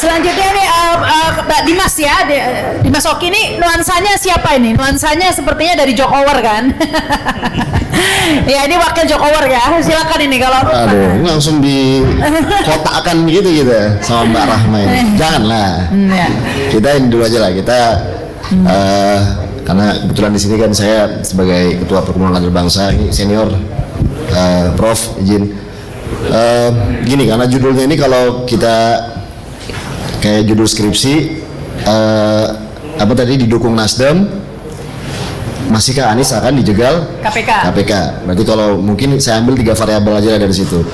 Selanjutnya nih Mbak Dimas ya, Dimas Oki ini nuansanya siapa ini? Nuansanya sepertinya dari Jokower kan? Ya ini wakil Jokower ya, silakan ini kalau. Aduh, ini langsung dikotakkan gitu sama Mbak Rahma ini. Janganlah. Ya. Kita ini dulu aja lah, kita karena kebetulan di sini kan saya sebagai ketua perkumpulan kader bangsa ini senior, Prof izin. Gini, karena judulnya ini kalau kita kayak judul skripsi apa tadi, didukung Nasdem, masihkah Anies akan dijegal KPK. Berarti kalau mungkin saya ambil 3 variabel aja dari situ.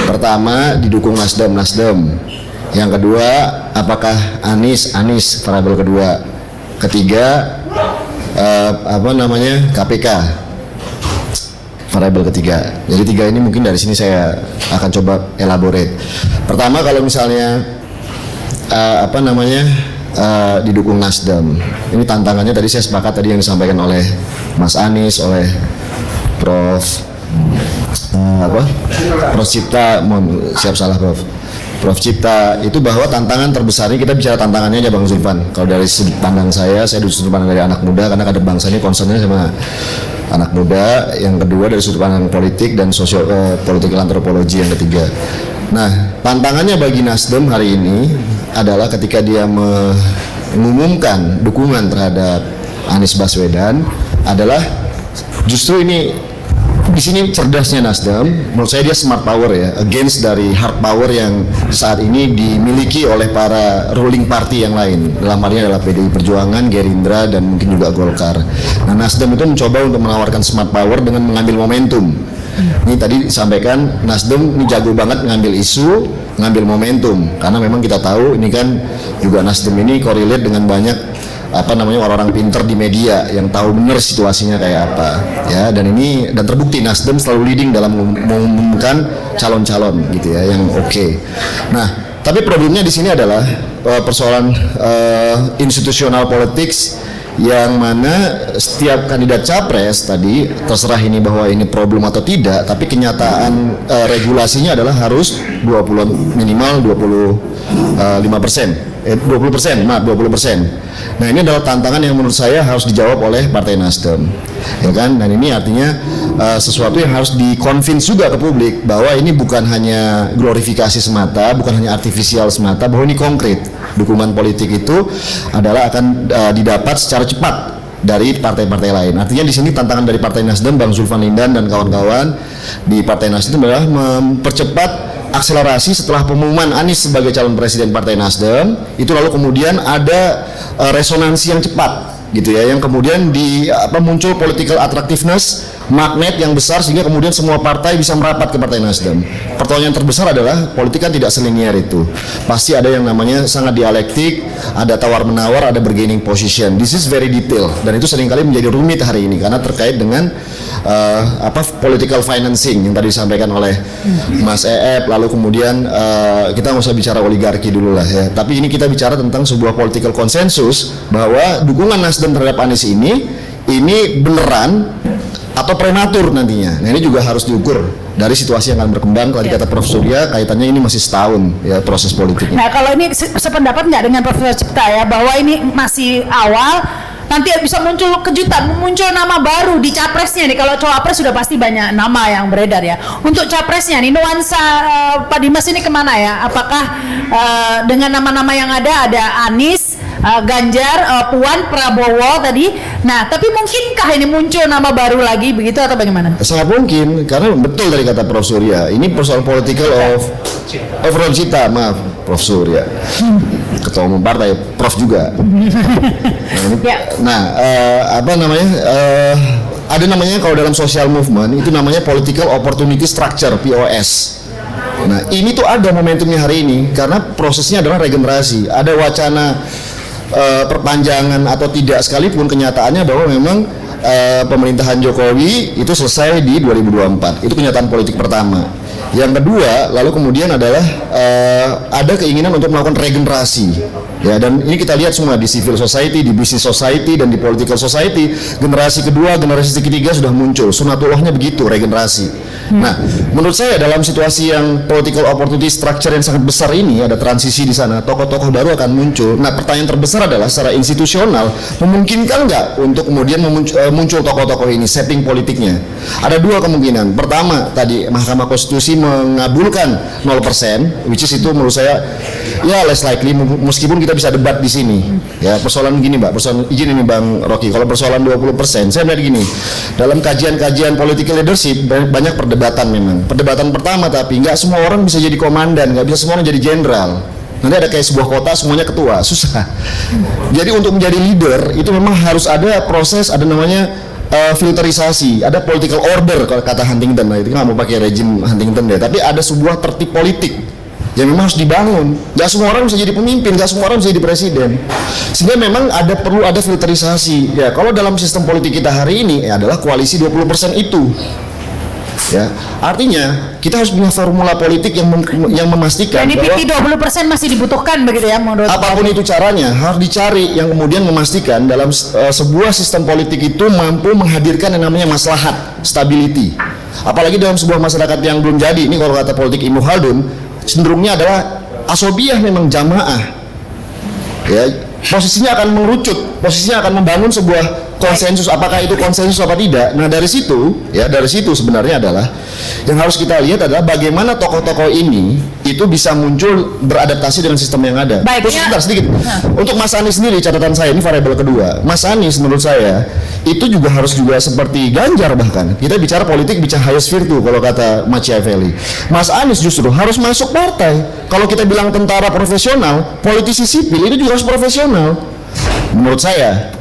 Pertama, didukung Nasdem. Yang kedua, apakah Anies variabel kedua. Ketiga, KPK variabel ketiga. Jadi 3 ini mungkin dari sini saya akan coba elaborate. Pertama, kalau misalnya didukung Nasdem, ini tantangannya tadi saya sepakat tadi yang disampaikan oleh Mas Anies, oleh Prof Cipta, Prof Cipta, itu bahwa tantangan terbesarnya, kita bicara tantangannya aja Bang Zulfan. Kalau dari sudut pandang saya dari sudut pandang dari anak muda, karena kader bangsa ini concernnya sama anak muda. Yang kedua dari sudut pandang politik dan political antropologi yang ketiga. Nah, tantangannya bagi Nasdem hari ini adalah ketika dia mengumumkan dukungan terhadap Anies Baswedan, adalah justru ini di sini cerdasnya Nasdem. Menurut saya dia smart power ya, against dari hard power yang saat ini dimiliki oleh para ruling party yang lain. Dalam hal ini adalah PDI Perjuangan, Gerindra, dan mungkin juga Golkar. Nah, Nasdem itu mencoba untuk menawarkan smart power dengan mengambil momentum. Ini tadi disampaikan, Nasdem ini jago banget ngambil isu, ngambil momentum, karena memang kita tahu ini kan juga Nasdem ini korelate dengan banyak orang-orang pinter di media yang tahu benar situasinya kayak apa ya, dan terbukti Nasdem selalu leading dalam mengumumkan calon-calon gitu ya yang oke. Nah, tapi problemnya di sini adalah persoalan institutional politics, yang mana setiap kandidat capres tadi terserah ini bahwa ini problem atau tidak, tapi kenyataan regulasinya adalah harus minimal 20%. Nah, ini adalah tantangan yang menurut saya harus dijawab oleh Partai Nasdem, ya kan? Dan ini artinya sesuatu yang harus di-convince juga ke publik bahwa ini bukan hanya glorifikasi semata, bukan hanya artifisial semata, bahwa ini konkret. Dukungan politik itu adalah akan didapat secara cepat dari partai-partai lain. Artinya di sini tantangan dari Partai Nasdem, Bang Zulfan Lindan dan kawan-kawan di Partai Nasdem adalah mempercepat akselerasi setelah pengumuman Anies sebagai calon presiden Partai Nasdem, itu lalu kemudian ada resonansi yang cepat gitu ya, yang kemudian muncul political attractiveness, magnet yang besar, sehingga kemudian semua partai bisa merapat ke Partai Nasdem. Pertanyaan terbesar adalah politik kan tidak selinier itu, pasti ada yang namanya sangat dialektik, ada tawar menawar, ada bargaining position. This is very detail, dan itu seringkali menjadi rumit hari ini karena terkait dengan political financing yang tadi disampaikan oleh Mas Eep. Lalu kemudian kita nggak usah bicara oligarki dulu lah ya, tapi ini kita bicara tentang sebuah political consensus bahwa dukungan Nasdem terhadap Anies ini beneran atau prematur nantinya. Nah, ini juga harus diukur dari situasi yang akan berkembang. Kalau kata Prof Surya, kaitannya ini masih setahun ya proses politiknya. Nah, kalau ini sependapat nggak dengan Profesor Cipta ya, bahwa ini masih awal, nanti bisa muncul kejutan, muncul nama baru di capresnya nih. Kalau cawapres sudah pasti banyak nama yang beredar ya. Untuk capresnya nih, nuansa Pak Dimas ini kemana ya? Apakah dengan nama-nama yang ada Anies, Ganjar, Puan, Prabowo tadi. Nah, tapi mungkinkah ini muncul nama baru lagi begitu atau bagaimana? Sangat mungkin, karena betul dari kata Prof Surya, ini persoalan political of Prof Cipta, maaf Prof Surya, ketua umum partai, Prof juga. Ada namanya kalau dalam social movement itu namanya political opportunity structure, POS. Nah, ini tuh ada momentumnya hari ini karena prosesnya adalah regenerasi. Ada wacana perpanjangan atau tidak sekalipun, kenyataannya bahwa memang pemerintahan Jokowi itu selesai di 2024. Itu kenyataan politik pertama. Yang kedua, lalu kemudian adalah ada keinginan untuk melakukan regenerasi. Ya, dan ini kita lihat semua di civil society, di business society, dan di political society. Generasi kedua, generasi ketiga sudah muncul. Sunatullahnya begitu, regenerasi. Nah, menurut saya dalam situasi yang political opportunity structure yang sangat besar ini, ada transisi di sana, tokoh-tokoh baru akan muncul. Nah, pertanyaan terbesar adalah secara institusional, memungkinkan nggak untuk kemudian muncul tokoh-tokoh ini, setting politiknya? Ada dua kemungkinan. Pertama, tadi Mahkamah Konstitusi mengabulkan 0%, which is itu menurut saya ya less likely, meskipun kita bisa debat di sini. Ya, persoalan gini Mbak, persoalan izin ini Bang Rocky, kalau persoalan 20%, saya melihat gini, dalam kajian-kajian political leadership banyak perdebatan memang. Perdebatan pertama, tapi nggak semua orang bisa jadi komandan, nggak bisa semua orang jadi jenderal. Nanti ada kayak sebuah kota semuanya ketua, susah. Jadi untuk menjadi leader itu memang harus ada proses, ada namanya filterisasi, ada political order kalau kata Huntington. Nah, itu nggak mau pakai rejim Huntington deh, tapi ada sebuah tertib politik yang memang harus dibangun. Gak semua orang bisa jadi pemimpin, gak semua orang bisa jadi presiden. Sehingga memang perlu ada filterisasi. Ya, kalau dalam sistem politik kita hari ini adalah koalisi 20% itu. Ya, artinya kita harus punya formula politik yang memastikan jadi bahwa 20% masih dibutuhkan begitu ya menurut apapun itu caranya harus dicari yang kemudian memastikan dalam sebuah sistem politik itu mampu menghadirkan yang namanya maslahat, stability. Apalagi dalam sebuah masyarakat yang belum jadi. Ini kalau kata politik Ibnu Khaldun, cenderungnya adalah asobiyah, memang jamaah. Ya, posisinya akan mengerucut, posisinya akan membangun sebuah konsensus, apakah itu konsensus apa tidak. Nah, dari situ sebenarnya adalah yang harus kita lihat adalah bagaimana tokoh-tokoh ini itu bisa muncul beradaptasi dengan sistem yang ada. Baik, terus sebentar sedikit. Untuk Mas Anies sendiri, catatan saya ini variabel kedua. Mas Anies menurut saya itu juga harus seperti Ganjar, bahkan kita bicara politik bicara highest virtue kalau kata Machiavelli. Mas Anies justru harus masuk partai. Kalau kita bilang tentara profesional, politisi sipil itu juga harus profesional. Menurut saya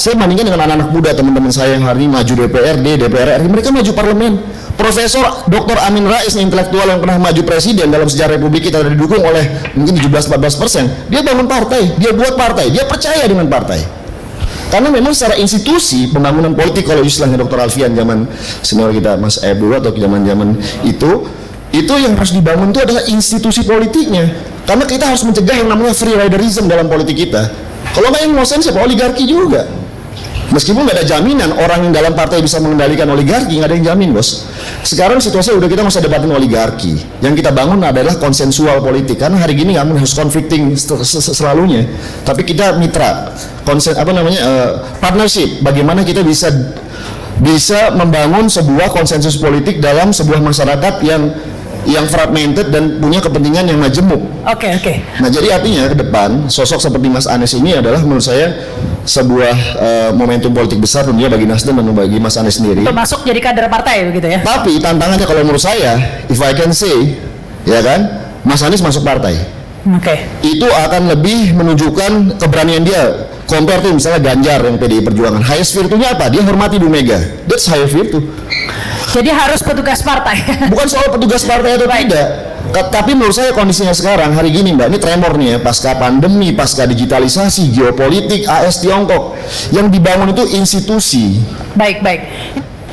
saya bandingkan dengan anak-anak muda teman-teman saya yang hari ini maju DPRD, DPR RI, mereka maju parlemen. Profesor Dr. Amin Rais, intelektual yang pernah maju presiden dalam sejarah Republik kita, didukung oleh mungkin 17-14%. Dia bangun partai, dia buat partai, dia percaya dengan partai. Karena memang secara institusi pembangunan politik, kalau istilahnya Dr. Alfian zaman senior kita Mas Eb dulu atau zaman-zaman itu yang harus dibangun itu adalah institusi politiknya. Karena kita harus mencegah yang namanya free riderism dalam politik kita. Kalau nggak yang ngosen siapa? Oligarki juga. Meskipun nggak ada jaminan orang yang dalam partai bisa mengendalikan oligarki, nggak ada yang jamin, bos. Sekarang situasinya udah kita nggak usah debatin oligarki. Yang kita bangun adalah konsensual politik. Karena hari gini nggak harus conflicting selalunya. Tapi kita mitra, partnership. Bagaimana kita bisa membangun sebuah konsensus politik dalam sebuah masyarakat yang fragmented dan punya kepentingan yang majemuk. Oke. Nah, jadi artinya ke depan sosok seperti Mas Anies ini adalah menurut saya sebuah momentum politik besar tentunya bagi Nasdem dan bagi Mas Anies sendiri. Untuk masuk jadi kader partai begitu ya. Tapi tantangannya kalau menurut saya, if I can say, ya kan, Mas Anies masuk partai. Oke. Itu akan lebih menunjukkan keberanian dia. Compare tuh misalnya Ganjar yang PDI Perjuangan. Highest virtue-nya apa? Dia hormati Bu Mega. That's highest virtue. Jadi harus petugas partai. Bukan soal petugas partai atau tidak. Tapi menurut saya kondisinya sekarang hari gini Mbak, ini tremor nih ya, pasca pandemi, pasca digitalisasi, geopolitik, AS Tiongkok, yang dibangun itu institusi. Baik.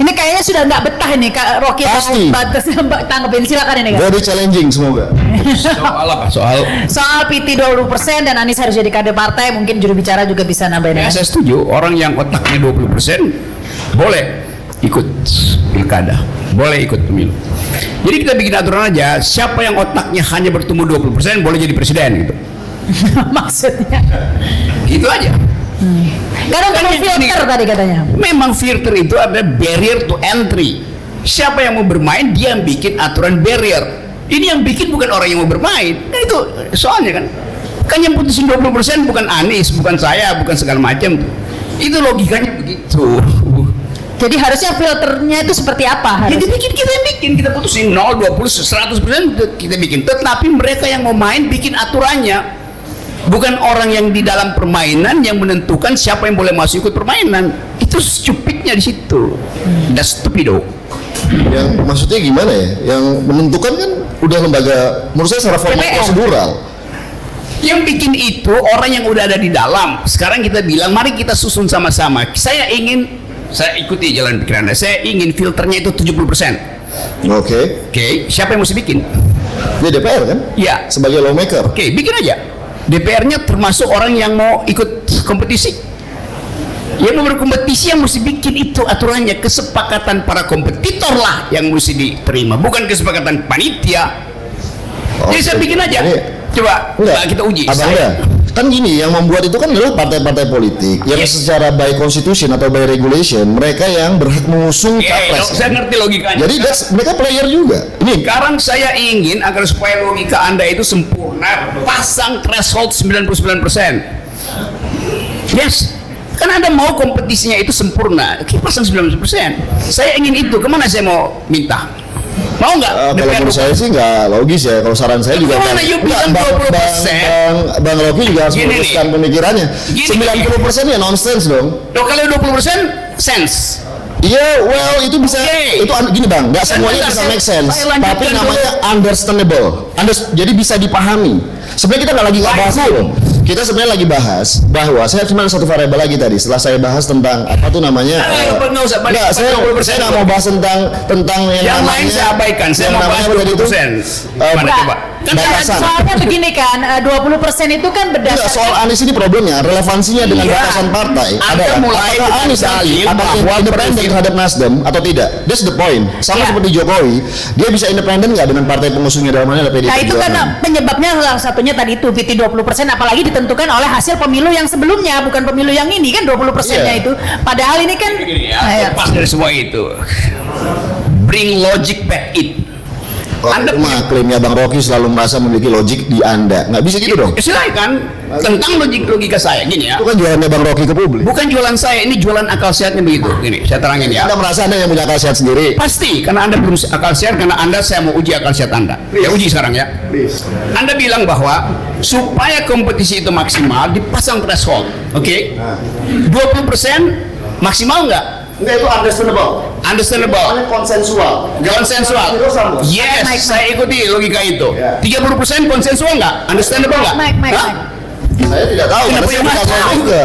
Ini kayaknya sudah nggak betah nih Kak Rocky. Pasti. Batasnya Mbak tanggepin, silakan ini Kak. Very challenging semoga. Soal apa? Soal PT 20% dan Anies harus jadi kader partai, mungkin juru bicara juga bisa nambahin. Ya, saya setuju. Orang yang otaknya 20% boleh ikut pilkada, boleh ikut pemilu. Jadi kita bikin aturan aja, siapa yang otaknya hanya bertumbuh 20% boleh jadi presiden gitu. Maksudnya Itu aja. karena untuk filter tadi katanya. Memang filter itu ada barrier to entry. Siapa yang mau bermain, dia yang bikin aturan barrier. Ini yang bikin bukan orang yang mau bermain. Nah, itu soalnya kan yang putusin 20% bukan Anies, bukan saya, bukan segala macam. Itu logikanya begitu. Jadi harusnya filternya itu seperti apa? Jadi kita putusin 0, 20, 100% kita bikin. Tetapi mereka yang mau main bikin aturannya. Bukan orang yang di dalam permainan yang menentukan siapa yang boleh masuk ikut permainan. Itu stupidnya di situ. That's stupido. Yang maksudnya gimana ya? Yang menentukan kan udah lembaga, menurut saya secara formal prosedural. Yang bikin itu orang yang udah ada di dalam. Sekarang kita bilang mari kita susun sama-sama. Saya ingin Saya ikuti jalan pikiran Anda. Saya ingin filternya itu 70%. Oke. Oke, siapa yang mesti bikin? Dia DPR kan? Ya. Sebagai lawmaker. Oke, bikin aja. DPR-nya termasuk orang yang mau ikut kompetisi. Yang mau berkompetisi yang mesti bikin itu aturannya, kesepakatan para kompetitor lah yang mesti diterima, bukan kesepakatan panitia. Jadi saya bikin aja. Coba kita uji. Kan gini, yang membuat itu kan adalah partai-partai politik yang secara by constitution atau by regulation mereka yang berhak mengusung capres. Saya ngerti logikanya. Jadi mereka player juga. Ini sekarang saya ingin agar supaya logika Anda itu sempurna, pasang threshold 99%. Yes. Kan Anda mau kompetisinya itu sempurna, oke, pasang 90%. Saya ingin itu, kemana saya mau minta? Mau nggak? kalau menurut saya sih nggak logis ya. Kalau saran saya juga Gimana you bilang 20%? Bang Rocky juga harus Gini meluruskan pemikirannya. 90% ya nonsense dong. Loh, kalau 20% sense. Iya, well itu bisa, itu gini bang, nggak semuanya bisa make sense, tapi namanya understandable, jadi bisa dipahami. Sebenarnya kita nggak lagi bahas itu, kita sebenarnya lagi bahas bahwa saya cuma satu variabel lagi tadi. Setelah saya bahas tentang apa tuh namanya, saya nggak mau bahas tentang yang lain saya abaikan, saya mau bahas 20%. Soalnya begini kan, 20% itu kan berdasarkan soal Anies ini problemnya, relevansinya dengan batasan partai. Apakah Anies apakah independen terhadap Nasdem atau tidak? That's the point. Sama seperti Jokowi, dia bisa independen nggak dengan partai pengusungnya dalam hal PDIP? Nah itu kan penyebabnya salah satunya tadi itu PT 20%, apalagi ditentukan oleh hasil pemilu yang sebelumnya, bukan pemilu yang ini kan 20%-nya itu. Padahal ini kan lepas dari semua itu, bring logic back in. Anda klaimnya Bang Rocky selalu merasa memiliki logik di Anda, nggak bisa gitu dong? Silakan tentang logika saya gini ya. Itu kan jualannya Bang Rocky ke publik. Bukan jualan saya, ini jualan akal sehatnya begitu. Gini, saya terangin ya. Anda merasa Anda yang punya akal sehat sendiri? Pasti, karena Anda belum akal sehat, karena saya mau uji akal sehat Anda. Ya uji sekarang ya. Anda bilang bahwa supaya kompetisi itu maksimal dipasang threshold, oke? 20% maksimal nggak? Enggak, itu understandable. Namanya konsensual. Yes, saya ikuti logika itu. 30% konsensual nggak? Understandable nggak? Saya tidak tahu.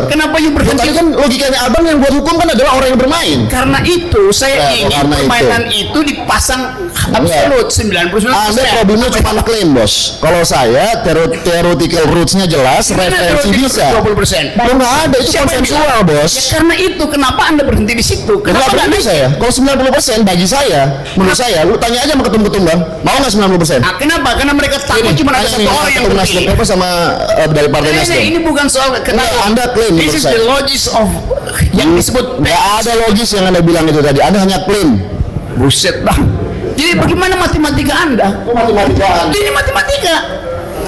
Kenapa you berhenti? Tapi kan logikanya abang yang buat hukum kan adalah orang yang bermain. Karena itu saya ingin permainan itu dipasang absolut 99%. Anda problemnya cuma klaim bos. Kalau saya theoretical roots-nya jelas, referensi bisa. 20%. Nggak ada, itu konsensual bos. Ya, karena itu kenapa Anda berhenti di situ? Kenapa nggak bisa ya? Kalau 90% bagi saya, menurut saya, lu tanya aja sama ketum-ketum bang, mau nggak 90%? Nah, kenapa? Karena mereka takut cuma ada satu orang yang berpilih. Apa sama dari partai Nasdem? Ini bukan soal kenapa. Anda klaim. This is the logis of yang disebut. Nggak ada logis yang Anda bilang itu tadi. Anda hanya klaim. Buset bang. Jadi bagaimana matematika Anda? Ini matematika.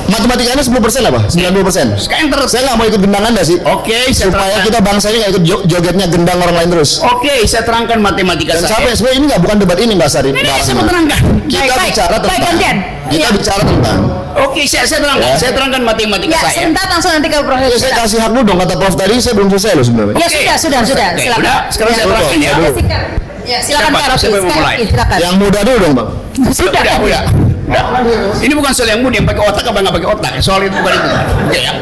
Matematika Anda 10% apa? 90%? Saya nggak mau ikut gendang Anda sih. Oke, supaya kita bangsa ini nggak ikut jogetnya gendang orang lain terus. Oke, saya terangkan matematika dan saya. Siapa yang sebenarnya ini nggak bukan debat ini Mbak Sari. Ini saya mau terangkan. Kita bicara tentang. Oke, saya terangkan. Saya terangkan matematika saya. Sebentar langsung nanti ke Prof. Saya kasih hak dulu dong, kata Prof tadi saya belum selesai loh sebenarnya. Ya sudah. Silakan. Sekarang saya terangkan ya. Ya, silakan Kak Rocky. Silakan. Yang muda dulu dong, Bang. Udah. Ini bukan soal yang muda yang pakai otak apa nggak pakai otak. Soal itu bukan itu. Oke ya.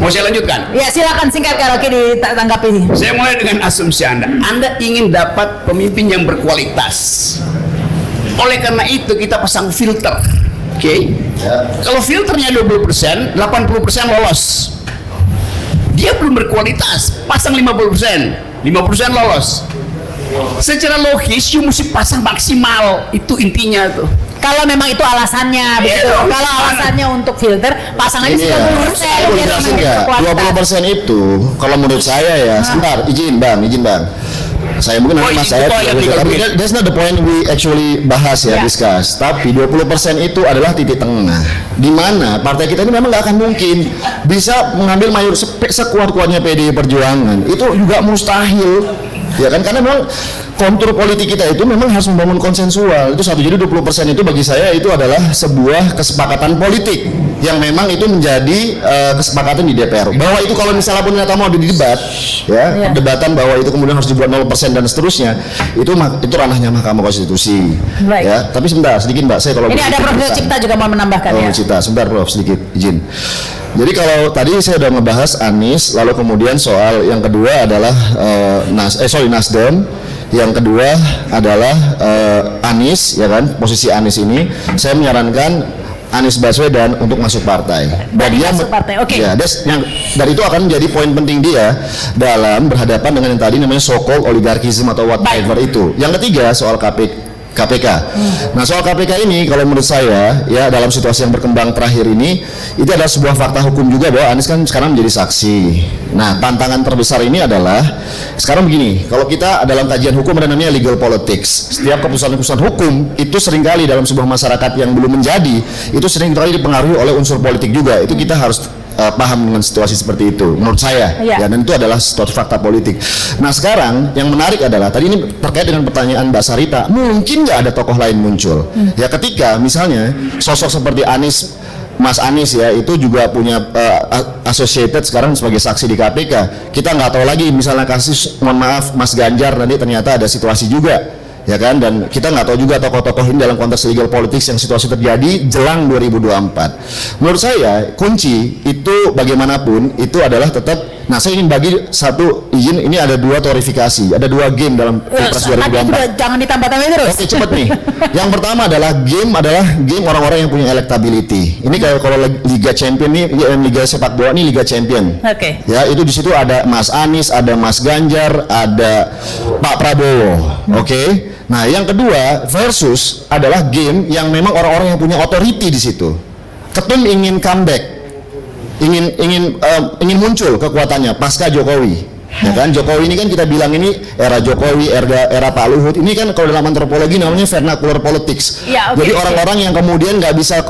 Mau saya lanjutkan? Ya, silakan singkat Kak Rocky ditanggapi. Saya mulai dengan asumsi Anda. Anda ingin dapat pemimpin yang berkualitas. Oleh karena itu kita pasang filter. Oke. Kalau filternya 20%, 80% lolos. Dia belum berkualitas, pasang 50%, 50% lolos. Secara logis, you mesti pasang maksimal. Itu intinya tuh. Kalau memang itu alasannya, begitu. Kalau alasannya untuk filter, pasang aja 90%. 20% itu, kalau menurut saya ya, sebentar, izin bang. Saya mungkin nanti mas saya, tapi that's not the point we actually bahas ya, discuss. Tapi 20% itu adalah titik tengah, di mana partai kita ini memang nggak akan mungkin bisa mengambil mayoritas sekuat-kuatnya PDI Perjuangan. Itu juga mustahil. Ya kan, karena memang kontur politik kita itu memang harus membangun konsensual. Itu satu. Jadi 20% itu bagi saya itu adalah sebuah kesepakatan politik yang memang itu menjadi kesepakatan di DPR bahwa itu kalau misalnya pun ternyata mau didebat ya, perdebatan bahwa itu kemudian harus dibuat 0% dan seterusnya, itu ranahnya Mahkamah Konstitusi. Baik. Ya, tapi sebentar sedikit Mbak, saya kalau Ini ada Prof. Cipta juga mau menambahkan ya. Cipta, sebentar Prof, sedikit izin. Jadi kalau tadi saya sudah membahas Anies, lalu kemudian soal yang kedua adalah Nasdem, yang kedua adalah Anies, ya kan, posisi Anies ini, saya menyarankan Anies Baswedan untuk masuk partai. Dan dia masuk partai, oke. Ya, dan itu akan menjadi poin penting dia dalam berhadapan dengan yang tadi namanya so-called oligarkism atau whatever itu. Yang ketiga soal KPK. Nah, soal KPK ini kalau menurut saya ya dalam situasi yang berkembang terakhir ini itu adalah sebuah fakta hukum juga bahwa Anies kan sekarang menjadi saksi. Nah, tantangan terbesar ini adalah sekarang begini, kalau kita dalam kajian hukum ada namanya legal politics. Setiap keputusan-keputusan hukum itu seringkali dalam sebuah masyarakat yang belum menjadi itu seringkali dipengaruhi oleh unsur politik juga. Itu kita harus paham dengan situasi seperti itu menurut saya ya, dan itu adalah suatu fakta politik. Nah, sekarang yang menarik adalah tadi ini terkait dengan pertanyaan Mbak Sarita, mungkin nggak ada tokoh lain muncul ya ketika misalnya sosok seperti Anies, Mas Anies ya, itu juga punya associated sekarang sebagai saksi di KPK. Kita nggak tahu lagi misalnya kasus, mohon maaf, Mas Ganjar nanti ternyata ada situasi juga ya kan, dan kita nggak tahu juga tokoh-tokoh ini dalam konteks legal politics yang situasi terjadi jelang 2024. Menurut saya kunci itu bagaimanapun itu adalah tetap. Nah, saya ingin bagi satu izin, ini ada dua torifikasi, ada dua game dalam Pilpres 2024. Jangan ditambah-tambah terus. Oke, cepet nih. Yang pertama adalah game orang-orang yang punya electability. Ini kayak kalau Liga Champion nih, Liga sepak bola nih Liga Champion. Oke. Ya, itu di situ ada Mas Anies, ada Mas Ganjar, ada Pak Prabowo. Oke. Nah, yang kedua versus adalah game yang memang orang-orang yang punya authority di situ. Ketum ingin comeback, ingin muncul kekuatannya pasca Jokowi, ya kan? Jokowi ini kan kita bilang ini era Jokowi, era Pak Luhut. Ini kan kalau dalam antropologi namanya vernacular politics. Ya, okay. Jadi orang-orang yang kemudian nggak bisa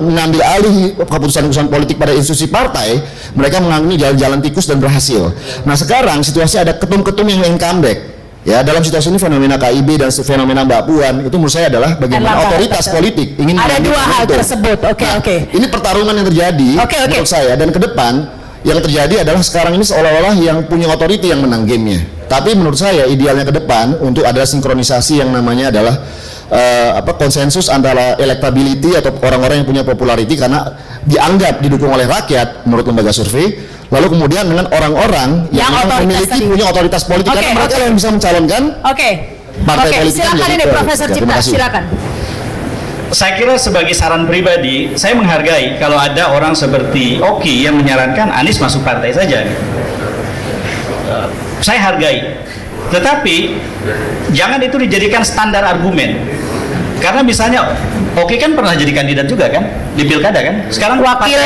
mengambil alih keputusan-keputusan politik pada institusi partai, mereka menganggap ini jalan-jalan tikus dan berhasil. Nah, sekarang situasi ada ketum-ketum yang ingin comeback. Ya, dalam situasi ini fenomena KIB dan fenomena Mbak Puan itu menurut saya adalah bagaimana otoritas politik ingin ada dua hal tersebut. Oke. Ini pertarungan yang terjadi menurut saya, dan ke depan yang terjadi adalah sekarang ini seolah-olah yang punya otoriti yang menang gamenya. Tapi menurut saya idealnya ke depan untuk ada sinkronisasi yang namanya adalah konsensus antara electability atau orang-orang yang punya popularity karena dianggap didukung oleh rakyat menurut lembaga survei. Lalu kemudian dengan orang-orang yang memiliki punya otoritas politik karena mereka yang bisa mencalonkan partai politik. Silakan ini Profesor Cipta, silakan. Saya kira sebagai saran pribadi, saya menghargai kalau ada orang seperti Oki yang menyarankan Anies masuk partai saja. Saya hargai. Tetapi jangan itu dijadikan standar argumen. Karena misalnya Oki kan pernah jadi kandidat juga kan di pilkada kan. Sekarang wakil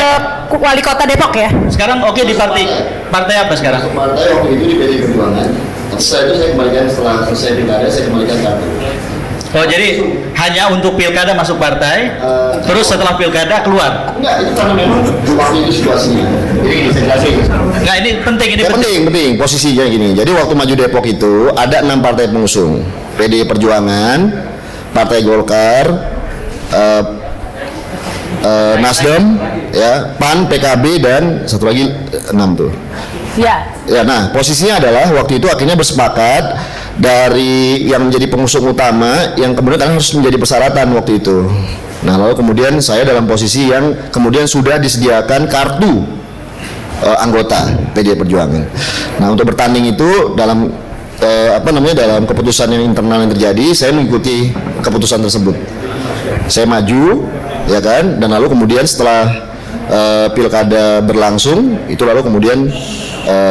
wali kota Depok ya. Sekarang Oki di partai apa sekarang? Partai Oki itu di PDI Perjuangan. Setelah itu saya kembalikan, setelah selesai pilkada saya kembalikan kartu. Oh, jadi hanya untuk pilkada masuk partai, terus setelah pilkada keluar? Enggak, itu karena memang waktu itu situasinya. Jadi ini saya jelasin. Enggak, ini penting, penting posisinya gini. Jadi waktu maju Depok itu ada 6 partai pengusung. PDI Perjuangan, Partai Golkar, Nasdem, ya, PAN, PKB, dan satu lagi 6 tuh. Ya. Ya, nah posisinya adalah waktu itu akhirnya bersepakat dari yang menjadi pengusung utama yang kemudian harus menjadi persyaratan waktu itu. Nah, lalu kemudian saya dalam posisi yang kemudian sudah disediakan kartu anggota PDI Perjuangan. Nah, untuk bertanding itu dalam dalam keputusan yang internal yang terjadi, saya mengikuti keputusan tersebut. Saya maju, ya kan, dan lalu kemudian setelah pilkada berlangsung itu lalu kemudian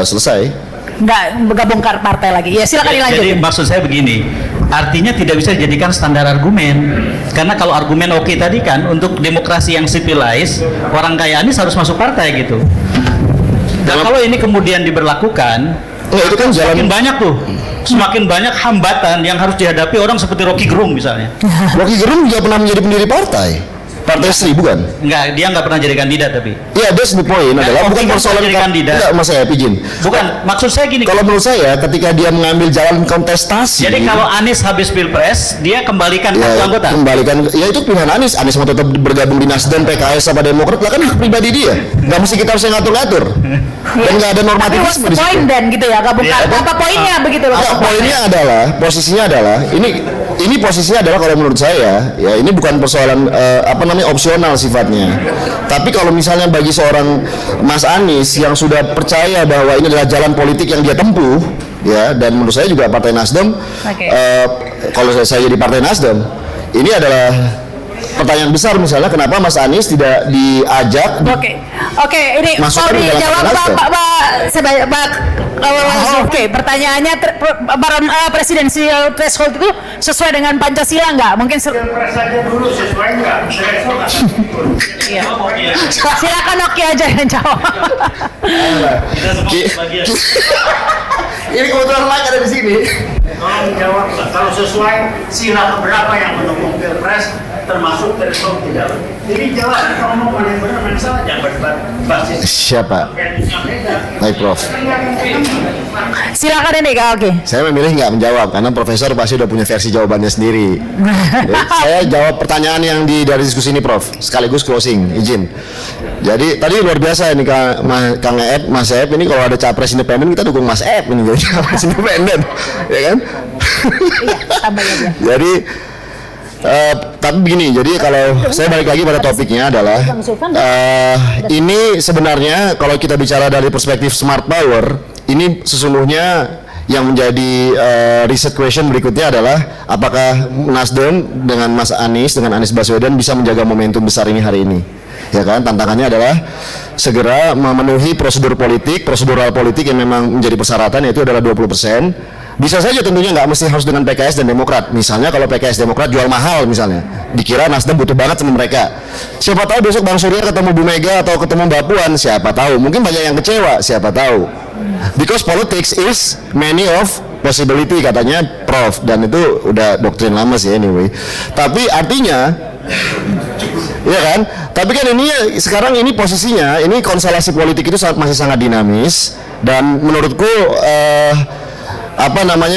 selesai. Nggak bergabung ke partai lagi. Ya, silakan dilanjut. Jadi maksud saya begini, artinya tidak bisa dijadikan standar argumen. Karena kalau argumen Oki tadi kan untuk demokrasi yang civilized, orang kayak Anies harus masuk partai gitu. Dan kalau ini kemudian diberlakukan, itu kan semakin banyak tuh, semakin banyak hambatan yang harus dihadapi orang seperti Rocky Gerung misalnya. Rocky Gerung juga pernah menjadi pendiri partai. Partai Sri bukan? Enggak, dia nggak pernah jadi kandidat tapi. Iya, that's the point adalah bukan Oki kan persoalan jadi kandidat. Enggak, Mas saya izin. Bukan, maksud saya gini. Kalau menurut saya ketika dia mengambil jalan kontestasi. Jadi kalau Anies habis pilpres, dia kembalikan kartu ya, anggota. kembalikan, ya itu pilihan Anies. Anies mau tetap bergabung di Nasdem, PKS sama Demokrat, lah kan hak pribadi dia. Nggak mesti kita harus ngatur-ngatur. Dan nggak ada Tapi what's normativisme the di situ. point then gitu ya, gabung apa poinnya begitu loh. Poinnya adalah, posisinya adalah ini posisinya adalah kalau menurut saya ya ini bukan persoalan opsional sifatnya. Tapi kalau misalnya bagi seorang Mas Anies yang sudah percaya bahwa ini adalah jalan politik yang dia tempuh, ya, dan menurut saya juga Partai Nasdem, kalau saya jadi Partai Nasdem, ini adalah pertanyaan besar misalnya kenapa Mas Anies tidak diajak. Oke, ini Masukkan mau ke dalam dijawab Nasdem. Oke, pertanyaannya presidensial threshold itu sesuai dengan Pancasila nggak? Mungkin dulu sesuai nggak? iya. Silakan Oki aja yang jawab. Ini kebetulan like ada di sini. Tolong jawab, kalau sesuai sila berapa yang mendukung pilpres termasuk threshold tidak. Jadi jawab kalau mau paling benar mana salah jangan berbasis. Siapa? Baik, Prof. Silakan ini Kak Oki. Saya memilih nggak menjawab karena Profesor pasti udah punya versi jawabannya sendiri. Jadi, saya jawab pertanyaan yang dari diskusi ini, Prof. Sekaligus closing, izin. Jadi tadi luar biasa ini Kang Ep, Mas Ep ini kalau ada capres independen kita dukung Mas Ep ini jadi capres independen, ya kan? Iya, tambah aja. Jadi tapi begini, jadi kalau saya balik lagi pada topiknya adalah ini sebenarnya kalau kita bicara dari perspektif smart power, ini sesungguhnya yang menjadi riset question berikutnya adalah apakah Nasdem dengan Mas Anies, dengan Anies Baswedan bisa menjaga momentum besar ini hari ini, ya kan? Tantangannya adalah segera memenuhi prosedural politik yang memang menjadi persyaratan, yaitu adalah 20%. Bisa saja tentunya nggak mesti harus dengan PKS dan Demokrat. Misalnya kalau PKS Demokrat jual mahal misalnya, dikira Nasdem butuh banget sama mereka. Siapa tahu besok Bang Surya ketemu Bu Mega atau ketemu Mbak Puan, siapa tahu. Mungkin banyak yang kecewa, siapa tahu. Because politics is many of possibility katanya Prof, dan itu udah doktrin lama sih anyway. Tapi artinya ya kan? Tapi kan ini sekarang ini posisinya, ini konstelasi politik itu masih sangat dinamis, dan menurutku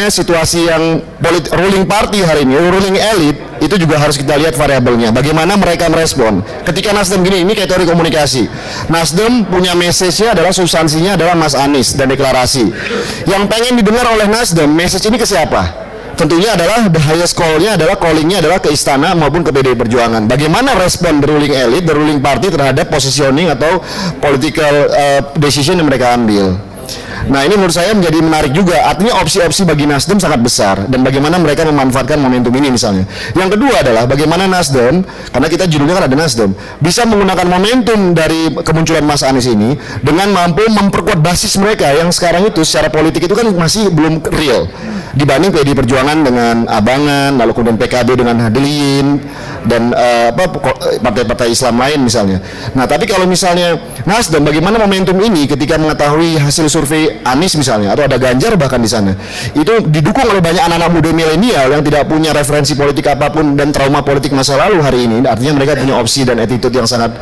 situasi yang ruling party hari ini, ruling elite itu juga harus kita lihat variabelnya. Bagaimana mereka merespon. Ketika Nasdem gini, ini kayak teori komunikasi. Nasdem punya message-nya adalah substansinya adalah Mas Anies dan deklarasi. Yang pengen didengar oleh Nasdem, message ini ke siapa? Tentunya adalah the highest call-nya adalah callingnya adalah ke istana maupun ke PDI Perjuangan. Bagaimana respon the ruling elite, the ruling party terhadap positioning atau political decision yang mereka ambil. Nah ini menurut saya menjadi menarik juga, artinya opsi-opsi bagi Nasdem sangat besar dan bagaimana mereka memanfaatkan momentum ini misalnya. Yang kedua adalah bagaimana Nasdem, karena kita judulnya kan ada Nasdem, bisa menggunakan momentum dari kemunculan Mas Anies ini dengan mampu memperkuat basis mereka yang sekarang itu secara politik itu kan masih belum real dibanding PDI Perjuangan dengan Abangan, lalu kemudian PKB dengan Hadliin dan partai-partai Islam lain misalnya. Nah tapi kalau misalnya Nasdem, bagaimana momentum ini ketika mengetahui hasil survei Anies misalnya, atau ada Ganjar bahkan di sana, itu didukung oleh banyak anak-anak muda milenial yang tidak punya referensi politik apapun dan trauma politik masa lalu hari ini. Artinya mereka punya opsi dan attitude yang sangat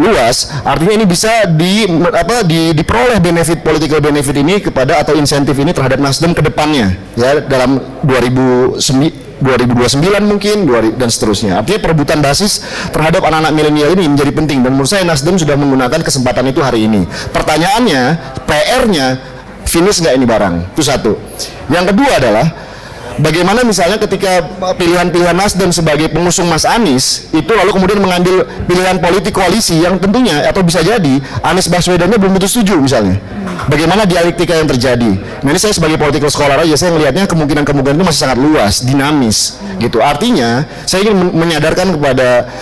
luas. Artinya ini bisa diperoleh political benefit ini kepada atau insentif ini terhadap Nasdem ke depannya ya dalam 2029 mungkin dan seterusnya. Artinya perebutan basis terhadap anak-anak milenial ini menjadi penting, dan menurut saya Nasdem sudah menggunakan kesempatan itu hari ini. Pertanyaannya, PR-nya finish nggak ini barang? Itu satu. Yang kedua adalah bagaimana misalnya ketika pilihan-pilihan Nasdem sebagai pengusung Mas Anies itu lalu kemudian mengambil pilihan politik koalisi yang tentunya atau bisa jadi Anies Baswedannya belum tentu setuju misalnya. Bagaimana dialektika yang terjadi? Nah ini saya sebagai political scholar aja, saya melihatnya kemungkinan-kemungkinan itu masih sangat luas, dinamis gitu. Artinya saya ingin menyadarkan kepada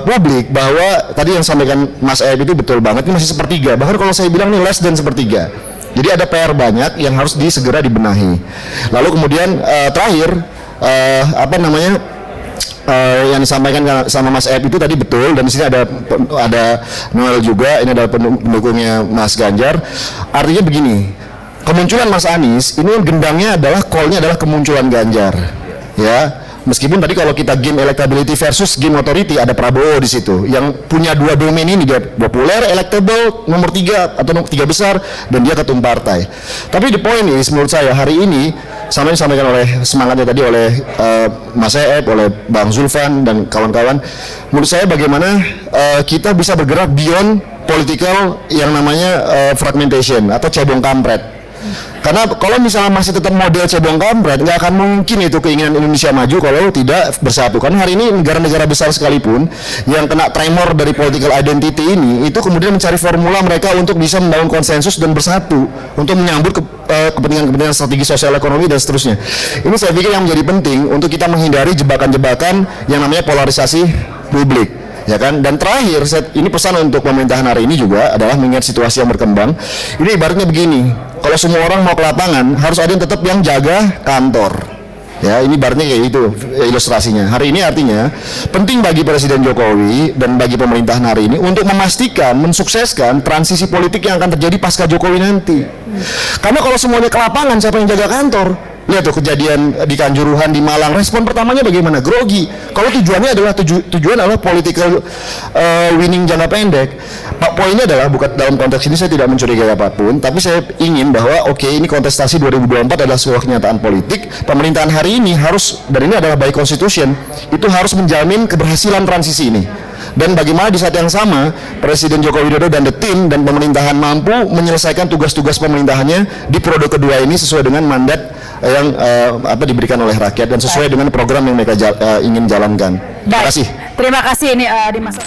publik bahwa tadi yang sampaikan Mas Eb itu betul banget, ini masih sepertiga. Bahkan kalau saya bilang ini less than sepertiga. Jadi ada PR banyak yang harus segera dibenahi. Lalu kemudian terakhir yang disampaikan sama Mas Ep itu tadi betul, dan di sini ada Noel juga, ini adalah pendukungnya Mas Ganjar. Artinya begini, kemunculan Mas Anies ini gendangnya adalah call-nya adalah kemunculan Ganjar, ya. Meskipun tadi kalau kita game electability versus game authority, ada Prabowo di situ yang punya dua domain ini, dia populer, electable, nomor 3 atau nomor 3 besar, dan dia ketum partai. Tapi the point is menurut saya hari ini sama yang disampaikan oleh semangatnya tadi oleh Mas Eep, oleh Bang Zulfan dan kawan-kawan, menurut saya bagaimana kita bisa bergerak beyond political yang namanya fragmentation atau cebong kampret. Karena kalau misalnya masih tetap model cebong kampret, nggak akan mungkin itu keinginan Indonesia maju kalau tidak bersatu. Karena hari ini negara-negara besar sekalipun yang kena tremor dari political identity ini, itu kemudian mencari formula mereka untuk bisa membangun konsensus dan bersatu untuk menyambut kepentingan-kepentingan strategi sosial ekonomi dan seterusnya. Ini saya pikir yang menjadi penting untuk kita menghindari jebakan-jebakan yang namanya polarisasi publik. Ya kan, dan terakhir ini pesan untuk pemerintahan hari ini juga adalah mengingat situasi yang berkembang. Ini ibaratnya begini, kalau semua orang mau ke lapangan harus ada yang tetap yang jaga kantor. Ya, ini ibaratnya kayak itu ilustrasinya. Hari ini artinya penting bagi Presiden Jokowi dan bagi pemerintahan hari ini untuk memastikan, mensukseskan transisi politik yang akan terjadi pasca Jokowi nanti. Karena kalau semuanya ke lapangan, siapa yang jaga kantor? Lihat tuh kejadian di Kanjuruhan, di Malang, respon pertamanya bagaimana? Grogi. Kalau tujuannya adalah tujuan adalah political winning jangka pendek. Poinnya adalah bukan dalam konteks ini saya tidak mencurigai apapun, tapi saya ingin bahwa oke, ini kontestasi 2024 adalah sebuah kenyataan politik. Pemerintahan hari ini harus, dan ini adalah by constitution, itu harus menjamin keberhasilan transisi ini. Dan bagaimana di saat yang sama Presiden Joko Widodo dan the team dan pemerintahan mampu menyelesaikan tugas-tugas pemerintahannya di periode kedua ini sesuai dengan mandat yang diberikan oleh rakyat dan sesuai dengan program yang mereka ingin jalankan. Terima kasih. Terima kasih ini di masa